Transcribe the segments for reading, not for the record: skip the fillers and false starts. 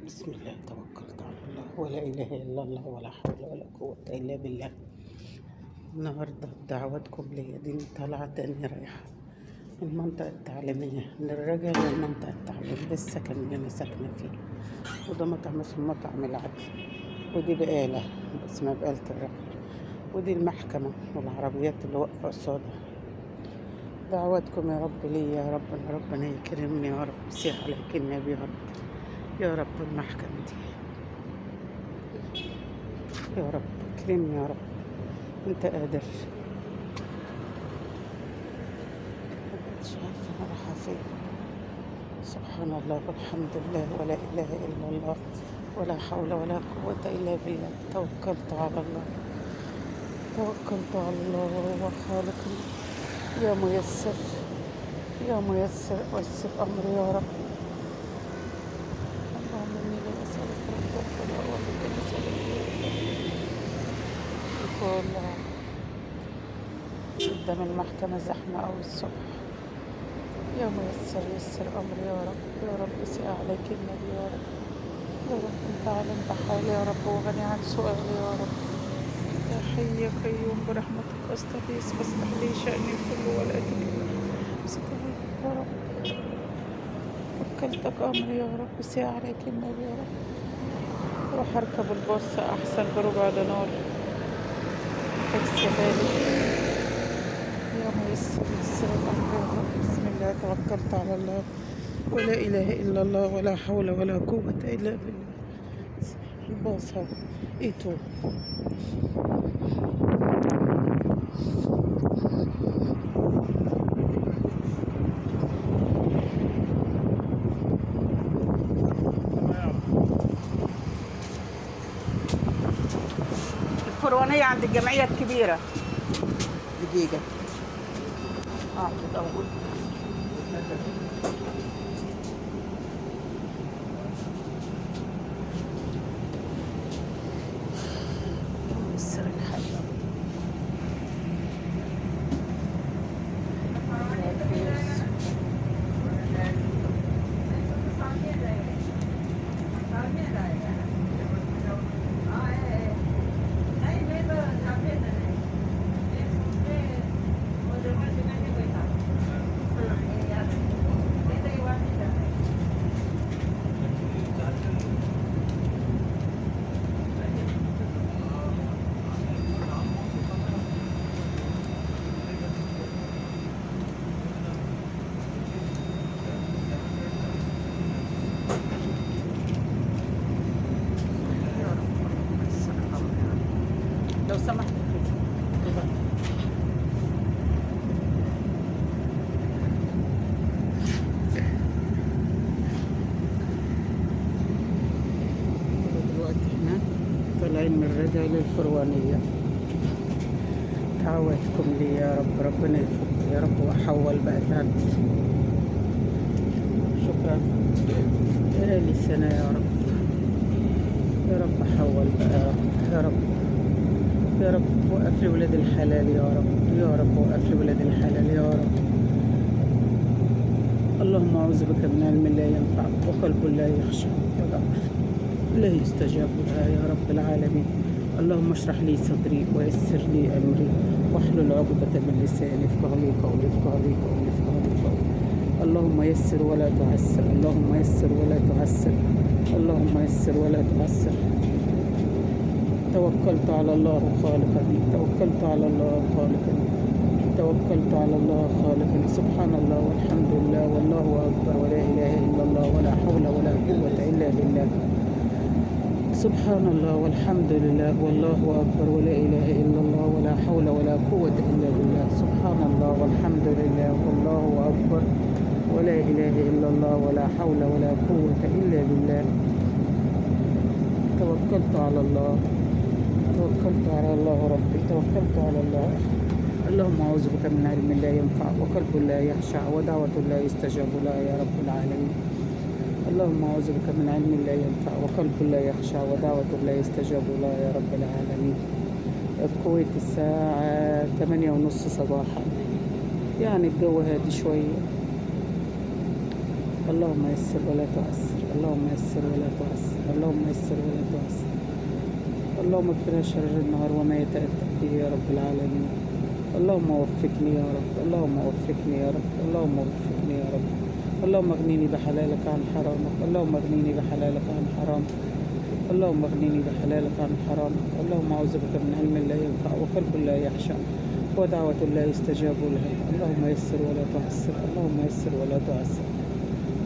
بسم الله توكلت على الله ولا إله إلا الله ولا حول ولا قوة إلا بالله. النهاردة دعوتكم ليا دي طالعة تاني رايحة من المنطقة التعليمية للرجع للمنطقة التعليمية للسكن اللي أنا ساكنة فيه، وده مطعم اسمه مطعم العدل، ودي بقالة اسمها بقالة الرجل، ودي المحكمة والعربيات اللي واقفة قصادها. دعواتكم يا رب ليا يا رب، ربنا يكرمني يا رب، يسيح عليك النبي يا رب، يا رب المحكمة دي يا رب اكرمني يا رب، انت قادر. مش عارفة انا رايحة فين. سبحان الله والحمد لله ولا اله الا الله ولا حول ولا قوة الا بالله. توكلت على الله، توكلت على الله وهو خالق. يا ميسر يا ميسر ويسر امري يا رب. اللهم اني لا اسالك ربك ولا اعوذ بك من كل قدام المحكمة زحمة أوي الصبح. يا ميسر يسر أمري يا رب، يا رب يسيء عليك النبي يا رب، يا رب أنت عالم بحالي يا رب وغني عن سؤالي يا رب. يا حي يا قيوم برحمتك أستغيث فاصلح لي شأني كله ولا تكلني يا رب. وكلتك أمري يا رب يسيء عليك النبي يا رب. روح أركب الباص أحسن بربع دينار تاكسي غالي. يا ميسر يسر الأمر يا رب. بسم الله توكلت على الله ولا إله إلا الله ولا حول ولا قوة إلا بالله. الباص اهو ايتو. الفرعونية عند الجمعية الكبيرة. دقيقة أقول يسر الحال. لو سمحت دلوقتي احنا طالعين من الرجع للفروانية. دعواتكم لي يا رب، ربنا يفك يا رب وأحول بقى تعبت. شكرا لي سنة يا رب، يا رب أحول بقى يا رب، يا رب وقف لي ولاد الحلال يا رب، يا رب وقف لي ولاد الحلال يا رب. اللهم أعوذ بك من علم لا ينفع وقلب لا يخشى لا يستجاب لها يا رب العالمين. اللهم اشرح لي صدري ويسر لي أمري واحلل عقدة من لساني يفقه لي قولي، يفقه لي قولي، يفقه لي قولي. اللهم يسر ولا تعسر، اللهم يسر ولا تعسر، اللهم يسر ولا تعسر. توكلت على الله خالقني، توكلت على الله خالقني، توكلت على الله خالقني. سبحان الله والحمد لله والله أكبر ولا إله إلا الله ولا حول ولا قوة إلا بالله. سبحان الله والحمد لله والله أكبر ولا إله إلا الله ولا حول ولا قوة إلا بالله. سبحان الله والحمد لله والله أكبر ولا إله إلا الله ولا حول ولا قوة إلا بالله. توكلت على الله، توكلت على الله ربي، توكلت على الله. اللهم أعوذ بك من علم لا ينفع وقلب لا يخشع ودعوة لا يستجاب لها يا رب العالمين. اللهم أعوذ بك من علم لا ينفع وقلب لا يخشع ودعوة لا يستجاب لها يا رب العالمين. الكويت الساعة 8:30 صباحا، يعني الجو هادي شوية. اللهم يسر ولا تعسر. اللهم يسر ولا تعسر، اللهم يسر ولا تعسر. اللهم اكفنا شر النهار وما يتأتى فيه يا رب العالمين. اللهم وفقني يا رب، اللهم وفقني يا رب، اللهم وفقني يا رب. اللهم اغنيني بحلالك عن حرامك، اللهم اغنيني بحلالك عن حرامك، اللهم اغنيني بحلالك عن حرامك. اللهم اعوذ بك من علم لا ينفع وقلب لا يخشع ودعوة لا يستجاب لها. اللهم يسر ولا تعسر، اللهم يسر ولا تعسر.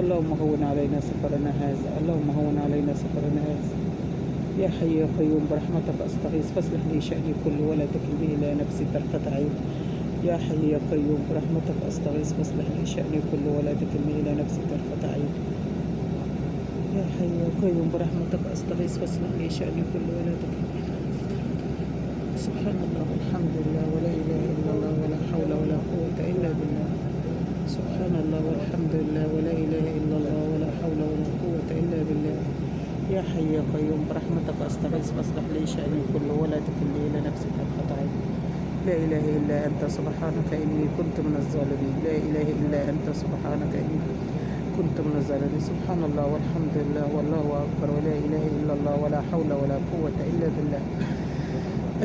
اللهم هون علينا سفرنا هذا، اللهم هون علينا سفرنا هذا. يا حي يا قيوم برحمتك أستغيث فاصلح لي شأني كله ولا تكلني إلى نفسي طرفة عين. يا حي يا قيوم برحمتك أستغيث فاصلح لي شأني كله ولا تكلني إلى نفسي طرفة عين. يا حي يا قيوم برحمتك أستغيث فاصلح لي شأني كله ولا تكلني. سبحان الله والحمد لله ولا إله إلا الله ولا حول ولا قوة إلا بالله. سبحان الله والحمد لله ولا إله إلا الله ولا حول ولا قوة إلا بالله. يا حي يا قيوم برحمتك أستغيث فاصلح لي شأني كله ولا تكلني إلى نفسي طرفة عين. لا إله إلا أنت سبحانك إني كنت من الظالمين. لا إله إلا أنت سبحانك إني كنت من الظالمين. سبحان الله والحمد لله والله أكبر ولا إله إلا الله ولا حول ولا قوة إلا بالله.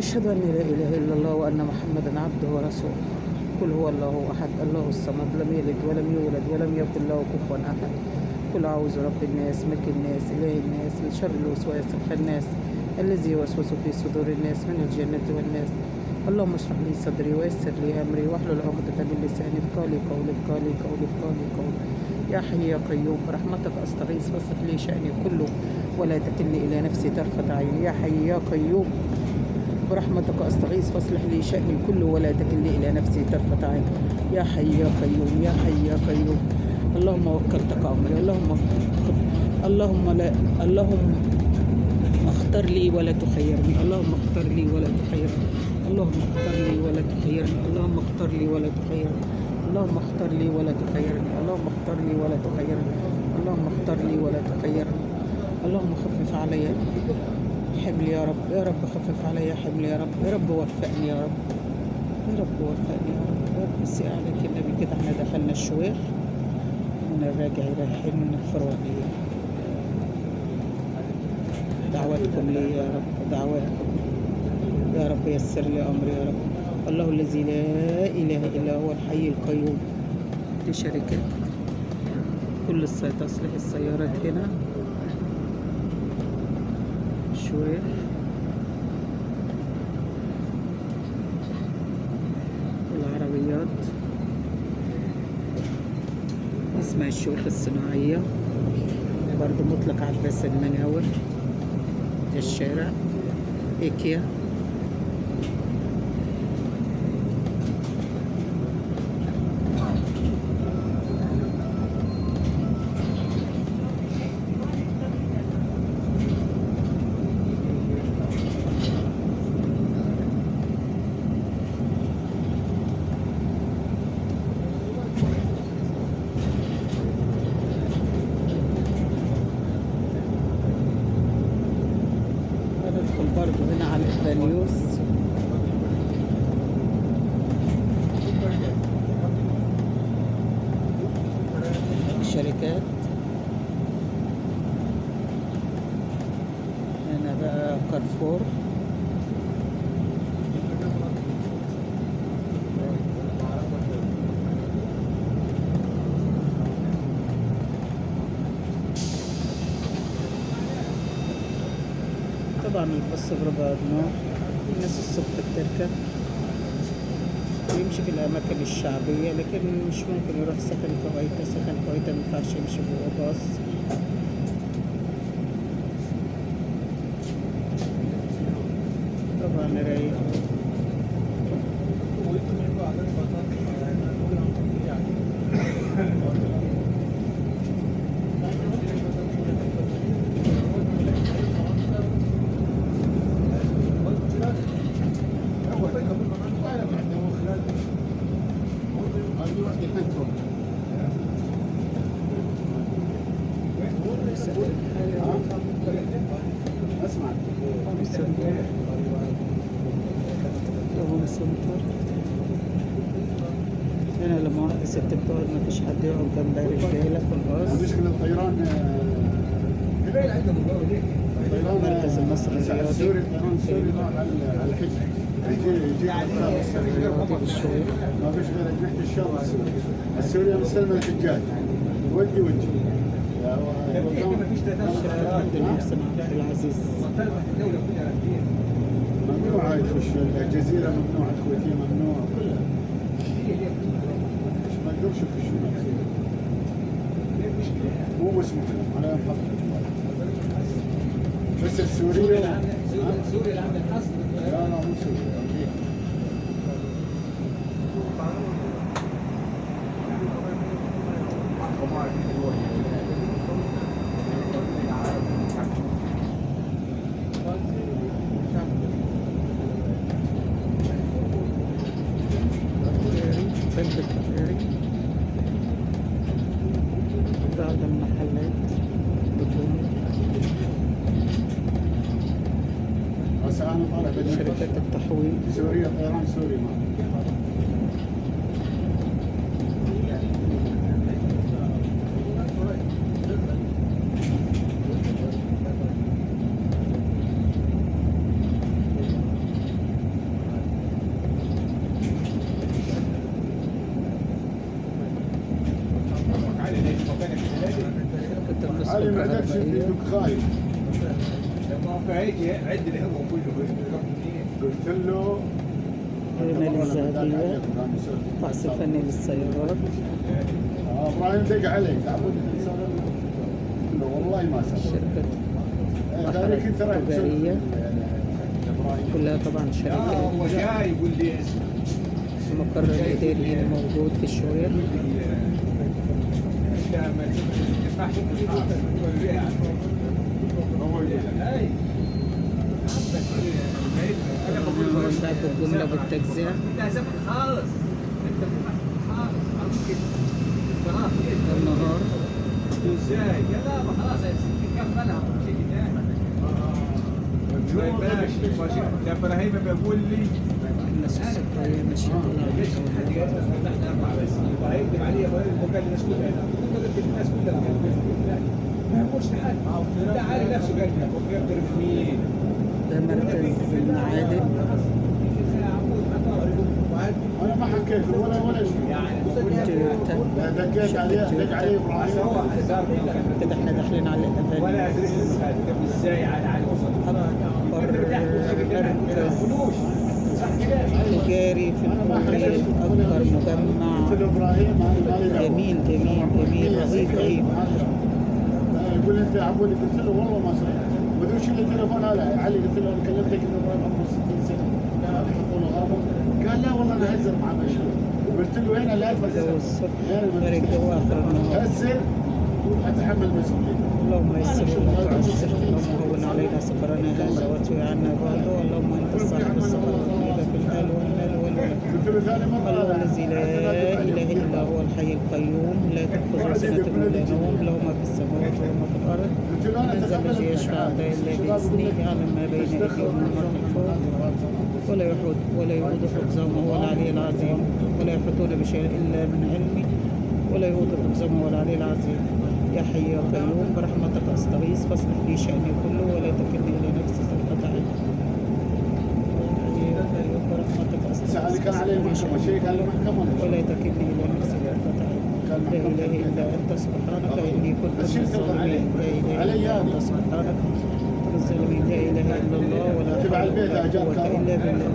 أشهد أن لا إله إلا الله وأن محمدا عبده ورسوله. قل هو الله أحد الله الصمد لم يلد ولم يولد ولم يكن له كفوا أحد. قل أعوذ برب الناس ملك الناس إله الناس من شر الوسواس الخناس الذي يوسوس في صدور الناس من الجنة والناس. اللهم اشرح لي صدري ويسر لي أمري واحلل عقدة من لساني افقهوا قولي افقهوا قولي افقهوا قولي. يا حي يا قيوم برحمتك أستغيث فاصلح لي شأني كله ولا تكلني إلى نفسي طرفة عين. يا حي يا قيوم برحمتك أستغيث فاصلح لي شأني كله ولا تكلني إلى نفسي طرفة عين. يا حي يا قيوم يا حي يا قيوم. اللهم وكلتك أمري، اللهم لا اللهم اختر لي ولا تخيرني، اللهم اختر لي ولا تخيرني، اللهم اختر لي ولا تخيرني، اللهم اختر لي ولا تخيرني، اللهم اختر لي ولا تخيرني، اللهم اختر لي ولا تخيرني، اللهم اختر لي ولا تخيرني. اللهم خفف علي حمل يا رب، يا رب خفف علي حمل يا رب، يا رب وفقني يا رب، يا رب وفقني يا رب. يا رب بس عليك النبي كده احنا دخلنا الشويخ راجع رايحين الفروانية. دعواتكم لي يا رب، دعواتكم يا رب يسر لي أمري يا رب. الله الذي لا إله إلا هو الحي القيوم. لشركة كل تصليح السيارات هنا شويخ والعربيات اسمها الشيوخ الصناعية برضو مطلق عباس المناور في الشارع إيكيا. ندخل برضو هنا على البانيوس الشركات. هنا بقى كارفور طبعا الباص بربع نوع. الناس الصبح بتركب ويمشي في الأماكن الشعبية، لكن مش ممكن يروح سكن كويتة. سكن كويتة مينفعش يمشي جوا باص. طبعا رايق. اسمع سنتر هنا لما واحدة ست بتقعد مفيش حد يقعد جنبها رجالة في الباص. مركز المصري الرياضي السوري طيران سوري على الحج يجي الرياضي بالشويخ. ما فيش غير أجنحة الشر السوري. السوري مستلم الحجاج ودي شركة عبد المحسن عبد العزيز. ممنوع يخش الجزيرة، ممنوع الكويتية، ممنوع كلها. ما يقدرش يخشون. مو مسموح لهم على محطة. بس السورية سوريا اللي عند الحصر. لا مو سوريا. بعض المحلات بدون بس أنا طالع شركات التحويل. سوريا طيران سوري ما. شركة النصف علي ما قدرش الكهربائية. يدك خايف. لما فهيك عد اللي هو كله قلت له الرمال الذهبية. فحص فني للسيارات. ابراهيم دق عليك تعبد له والله ما سبب. شركة ذلك ترى تجارية. كلها طبعا شركات. هو جاي يقول لي المقر الإداري موجود في الشويخ. باب الجملة بالتجزئة. خالص النهار. ازاي؟ لا ما خلاص كفلها شيء ثاني. يا ابراهيم بيقول لي الناس الصحية ماشية ليش حد يقدر تحت اربعه بس؟ وهيكتب علي ابراهيم وقال الناس كلها الناس كلها ما يقولش لحد ده عارف نفسه قال لك ويقدر مين؟ ده مركز المعادن. انا ما حكيت ولا شيء. تويوتا. لا دقيت عليه دق عليه ابراهيم. كده احنا داخلين على الأفاني. ولا ادري ازاي على وصل مركز تجاري في الكورية. أكبر مجمع. قلت له ابراهيم انا مالي جميل جميل جميل رهيب رهيب. يقول لي انت يا عبودي، قلت له والله ما صار. بدوش لي التليفون هذا علي، قلت له انا كلمتك انه ابراهيم عمره 60 سنه يحطوا له غرض. قال لا والله انا هزر مع مشهور. قلت له وين اللي جو هزر؟ الصبح غير الجو آخر النهار. هزر اتحمل مسؤوليته. اللهم يسر ولا تعسر. اللهم هون علينا سفرنا هذا واتوي عنا بعده. اللهم انت صاحب السفر والخير في الحال والمال والولد. قلت له ثاني مره الله الذي لا اله الا هو الحي القيوم لا تاخذه سنه ولا نوم له ما في السماوات وما في الارض. قلت له انا من ذا الذي يشفع عنده الا باذنه يعلم ما بين ايديهم وما خلفهم ولا يؤود حفظهم وهو العلي العظيم. ولا يحيطون بشيء الا من علمه ولا يؤود حفظهم وهو العلي العظيم. يا حي يا قيوم برحمتك استغيث فاصلح لي شأني كله ولا تكلني الى نفسي طرفة عين. يا حي يا قيوم برحمتك سأل كان عليه محكمة شيء قال له محكمة ولا تكلني الى نفسي طرفة عين. لا اله الا انت سبحانك اني كنت من الظالمين. لا اله الا انت سبحانك من الظالمين. لا اله الا الله ولا تبع حول البيت ولا أجار قوة كهرباء. الا بالله.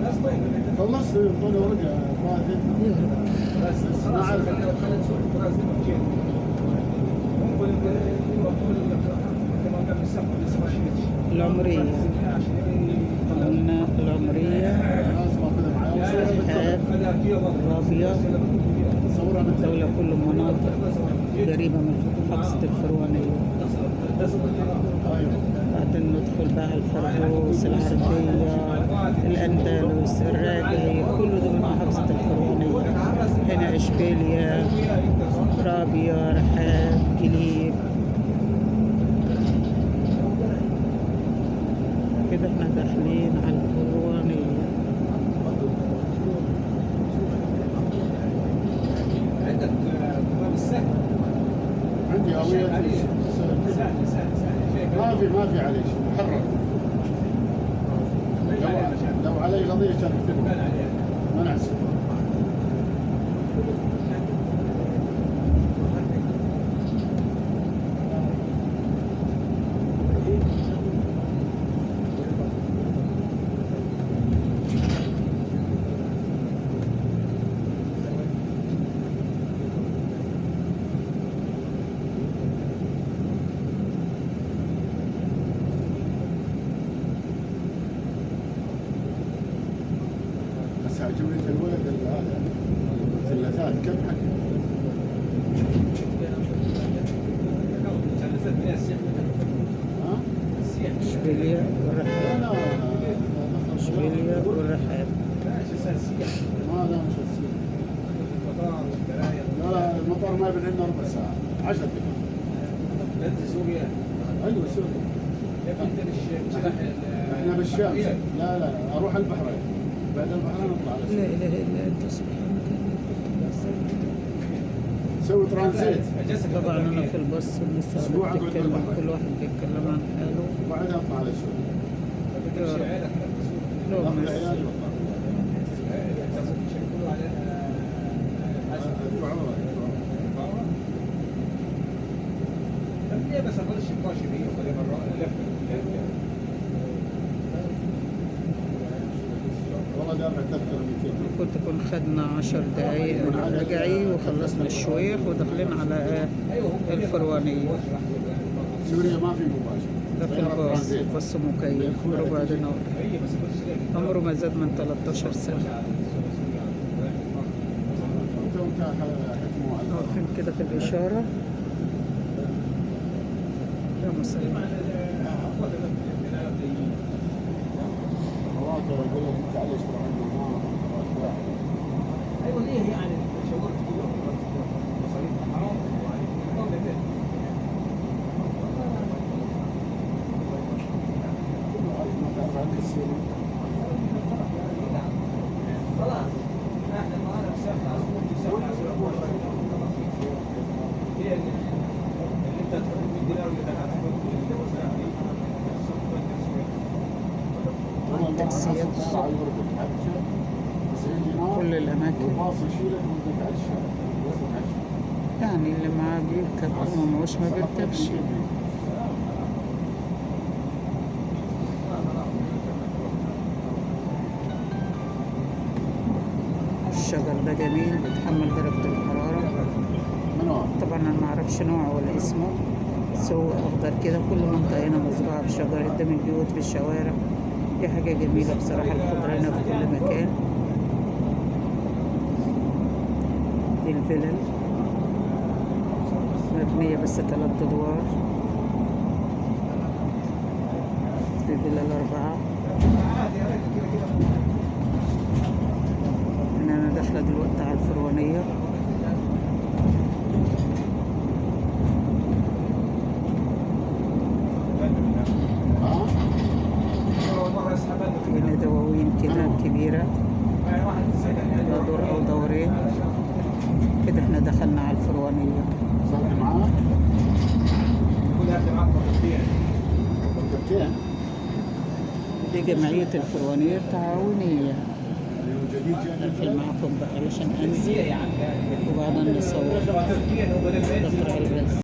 خلصت يعطوني ورقة راتب. يا رب. بس ما اعرف العمرية قلنا العمرية لازم اخذها معي. رحاب رابية دولة كل مناطق قريبة من محافظة الفروانية. بعدين ندخل بقى الفردوس العربية الأندلس الراجعي كل ده من محافظة الفروانية. هنا إشبيلية رابية رحاب جليب. كده احنا داخلين على الفروانية. عندي هوية ما في في عليه شيء، محرر. لو علي قضية كان اكتبها. منع سفر. بس عجبني الولد هذا مثلثات كم حكي؟ ها؟ اشبيليا والرحاب. لا اشبيليا والرحاب. ما لا مش السياح. لا المطار ما يبني لنا ربع ساعة 10 دقائق. انت سوريا؟ ايوه سوري. يا ابني انت مش احنا بالشام. لا اروح البحرين. بعد البحرين اطلع على لا السوري. اله الا انت سبحانك اني كنت سوي ترانزيت. طبعا انا في الباص والنساء أسبوع أقعد بتتكلم، بالبحر. كل واحد بيتكلم عن حاله. وبعدها اطلع على سوري. لو اخذ بس عيالي واطلع. ادفع عمره. بس اقل شيء 12 هي والله دافع تذكرة 200. كنت كنا خدنا 10 دقايق من رجعي وخلصنا الشويخ وداخلين على الفروانية. سوريا ما في مباشر. ده في طيارة الباص، ترانزيت. باص مكيف بربع دينار، عمره ما زاد من 13 سنة. انت حكموا على واقفين كده في الإشارة. يا مسلم. الرواكب يقول لك انت علي اشتري عندنا ايوه ليه يعني شاورت مصاريف حرام خلاص احنا ما انا هي اللي انت تحط بالدينار اللي التاكسيات كل الأماكن. الباص يشيلك ويوديك على الشارع. يوصلك على الشارع. يعني اللي معاه بيركب وما معهوش ما بيركبش. الشجر ده جميل بيتحمل درجة الحرارة. من هو؟ طبعا انا ما اعرفش نوعه ولا اسمه، بس هو اخضر كده. كل منطقة هنا مزروعة بشجر قدام البيوت في الشوارع. دي حاجة جميلة بصراحة، الخضرة هنا في كل مكان. دي الفلل مبنية بس 3 أدوار. دي فلل 4. أنا داخلة دلوقتي على الفروانية. هنا دواوين كده كبيرة، ده دور أو دورين كده. احنا دخلنا على الفروانية. صرت معاه؟ كلها معاك مركبتين. دي جمعية الفروانية التعاونية. جديد جاي. أقفل معكم بقى علشان أنزل وبعدين نصور. دفتر الباص.